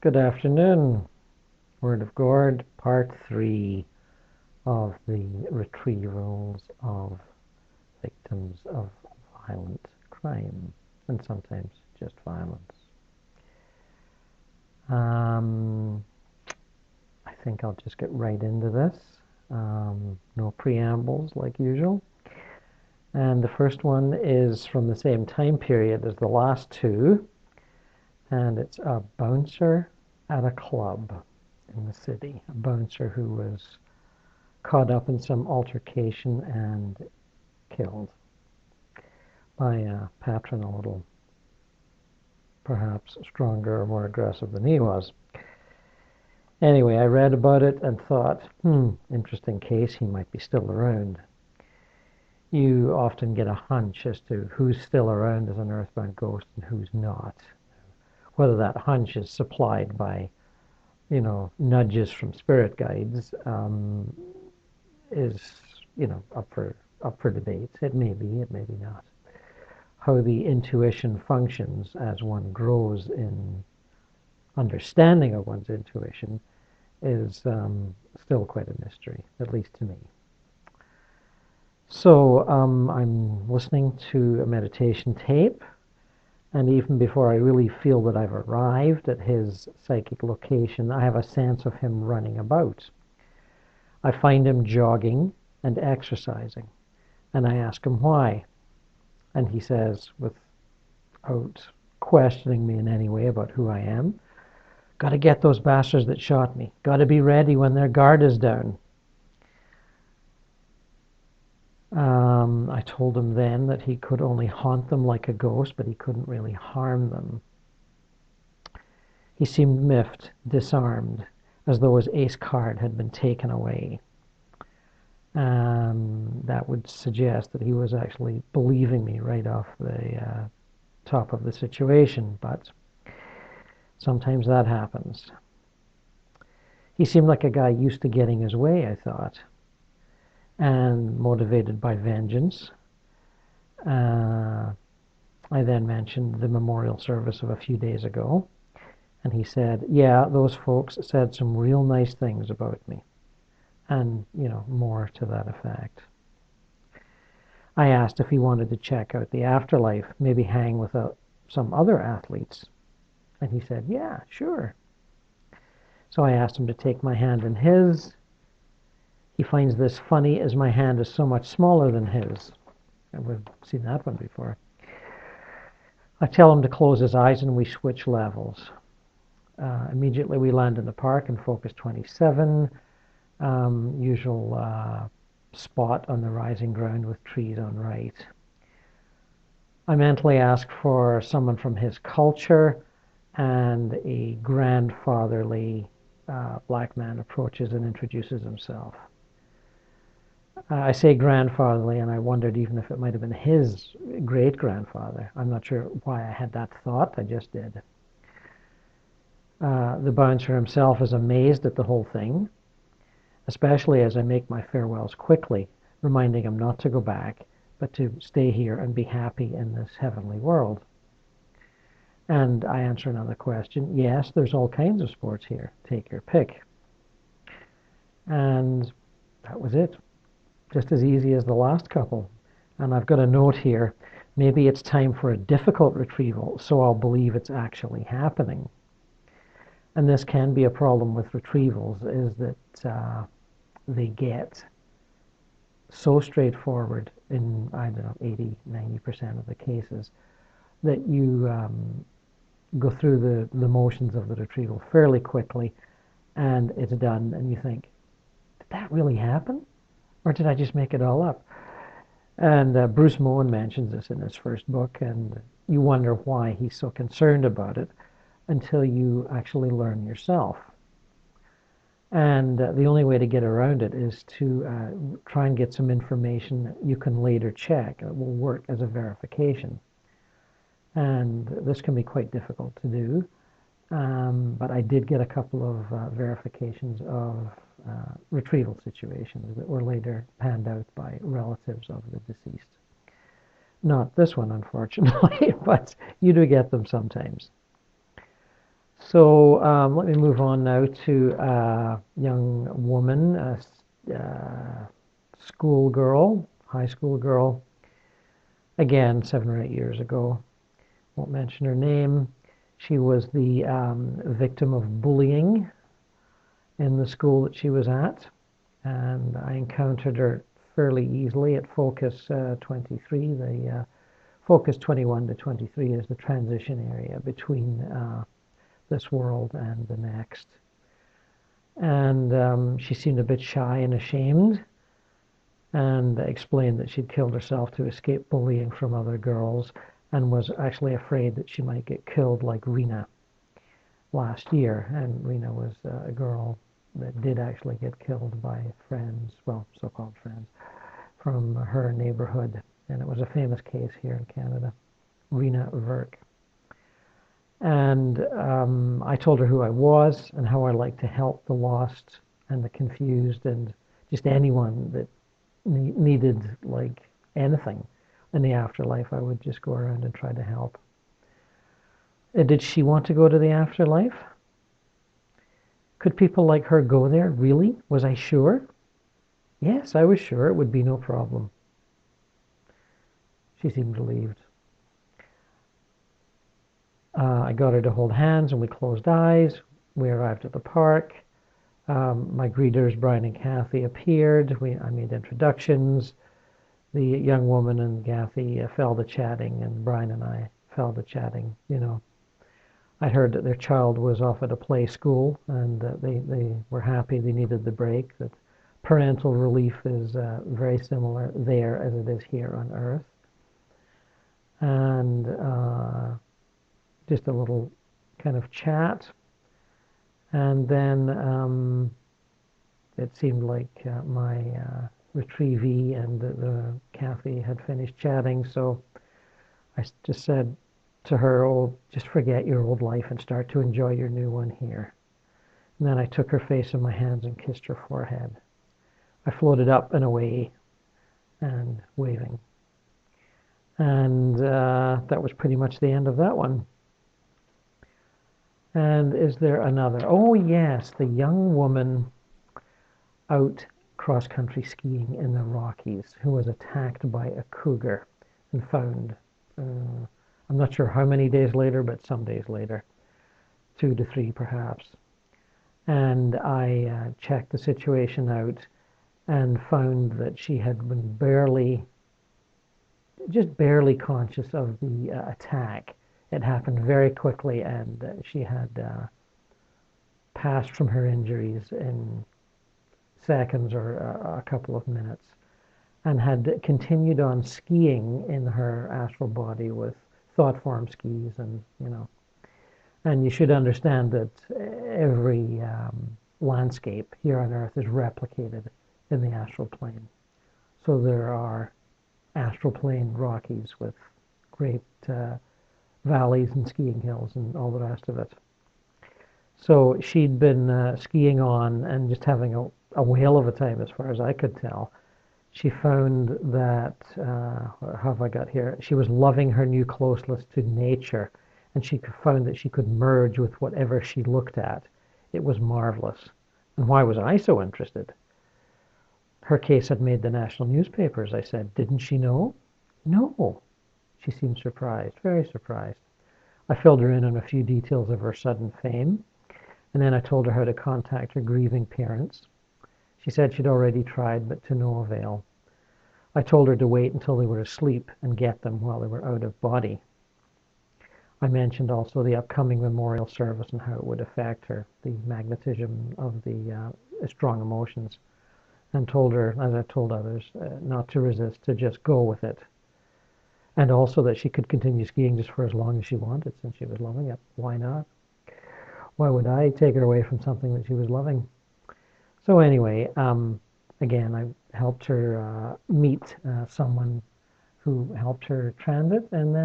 Good afternoon. Word of Gord, part 3 of the retrievals of victims of violent crime, and sometimes just violence. I think I'll just get right into this. No preambles like usual. And the first one is from the same time period as the last two, and it's a bouncer at a club in the city. A bouncer who was caught up in some altercation and killed by a patron a little perhaps stronger or more aggressive than he was. Anyway, I read about it and thought, interesting case, he might be still around. You often get a hunch as to who's still around as an earthbound ghost and who's not. Whether that hunch is supplied by, nudges from spirit guides is, up for debate. It may be, it may be not. How the intuition functions as one grows in understanding of one's intuition is still quite a mystery, at least to me. So I'm listening to a meditation tape, and even before I really feel that I've arrived at his psychic location, I have a sense of him running about. I find him jogging and exercising, and I ask him why. And he says, without questioning me in any way about who I am, got to get those bastards that shot me. Got to be ready when their guard is down. I told him then that he could only haunt them like a ghost, but he couldn't really harm them. He seemed miffed, disarmed, as though his ace card had been taken away. That would suggest that he was actually believing me right off the top of the situation, but sometimes that happens. He seemed like a guy used to getting his way, I thought, and motivated by vengeance. I then mentioned the memorial service of a few days ago, and he said, yeah, those folks said some real nice things about me, and, more to that effect. I asked if he wanted to check out the afterlife, maybe hang with some other athletes, and he said, yeah, sure. So I asked him to take my hand in his. He finds this funny as my hand is so much smaller than his. We've seen that one before. I tell him to close his eyes and we switch levels. Immediately we land in the park in Focus 27, usual spot on the rising ground with trees on right. I mentally ask for someone from his culture, and a grandfatherly black man approaches and introduces himself. I say grandfatherly, and I wondered even if it might have been his great-grandfather. I'm not sure why I had that thought, I just did. The bouncer himself is amazed at the whole thing, especially as I make my farewells quickly, reminding him not to go back, but to stay here and be happy in this heavenly world. And I answer another question. Yes, there's all kinds of sports here. Take your pick. And that was it. Just as easy as the last couple. And I've got a note here. Maybe it's time for a difficult retrieval, so I'll believe it's actually happening. And this can be a problem with retrievals, is that they get so straightforward in, 80, 90% of the cases, that you go through the motions of the retrieval fairly quickly, and it's done, and you think, did that really happen? Or did I just make it all up? And Bruce Moen mentions this in his first book, and you wonder why he's so concerned about it until you actually learn yourself. And the only way to get around it is to try and get some information that you can later check. It will work as a verification. And this can be quite difficult to do. But I did get a couple of verifications of retrieval situations that were later panned out by relatives of the deceased. Not this one, unfortunately, but you do get them sometimes. So let me move on now to a young woman, school girl, high school girl, again, 7 or 8 years ago. Won't mention her name. She was the victim of bullying in the school that she was at, and I encountered her fairly easily at Focus 23. The Focus 21 to 23 is the transition area between this world and the next. And she seemed a bit shy and ashamed, and explained that she'd killed herself to escape bullying from other girls and was actually afraid that she might get killed like Rena last year. And Rena was a girl that did actually get killed by friends, well, so-called friends, from her neighborhood. And it was a famous case here in Canada, Rena Verk. And I told her who I was and how I like to help the lost and the confused and just anyone that needed like anything in the afterlife. I would just go around and try to help. Did she want to go to the afterlife? Could people like her go there? Really? Was I sure? Yes, I was sure it would be no problem. She seemed relieved. I got her to hold hands and we closed eyes. We arrived at the park. My greeters, Brian and Kathy, appeared. I made introductions. The young woman and Kathy fell to chatting, and Brian and I fell to chatting. I'd heard that their child was off at a play school, and they were happy they needed the break, that parental relief is very similar there as it is here on Earth. And just a little kind of chat. And then it seemed like my retrievee and the Kathy had finished chatting, so I just said to her, "Oh, just forget your old life and start to enjoy your new one here." And then I took her face in my hands and kissed her forehead. I floated up and away and waving. And that was pretty much the end of that one. And is there another? Oh, yes, the young woman out cross-country skiing in the Rockies who was attacked by a cougar and found, I'm not sure how many days later, but some days later, 2 to 3 perhaps. And I checked the situation out and found that she had been just barely conscious of the attack. It happened very quickly, and she had passed from her injuries in seconds or a couple of minutes, and had continued on skiing in her astral body with thought form skis. And you should understand that every landscape here on Earth is replicated in the astral plane. So there are astral plane Rockies with great valleys and skiing hills and all the rest of it. So she'd been skiing on and just having a whale of a time, as far as I could tell. She found that, how have I got here? She was loving her new closeness to nature, and she found that she could merge with whatever she looked at. It was marvelous. And why was I so interested? Her case had made the national newspapers. I said, didn't she know? No. She seemed surprised, very surprised. I filled her in on a few details of her sudden fame, and then I told her how to contact her grieving parents. She said she'd already tried, but to no avail. I told her to wait until they were asleep and get them while they were out of body. I mentioned also the upcoming memorial service and how it would affect her, the magnetism of the strong emotions, and told her, as I told others, not to resist, to just go with it. And also that she could continue skiing just for as long as she wanted, since she was loving it. Why not? Why would I take her away from something that she was loving? So anyway, again, I helped her meet someone who helped her transit, and then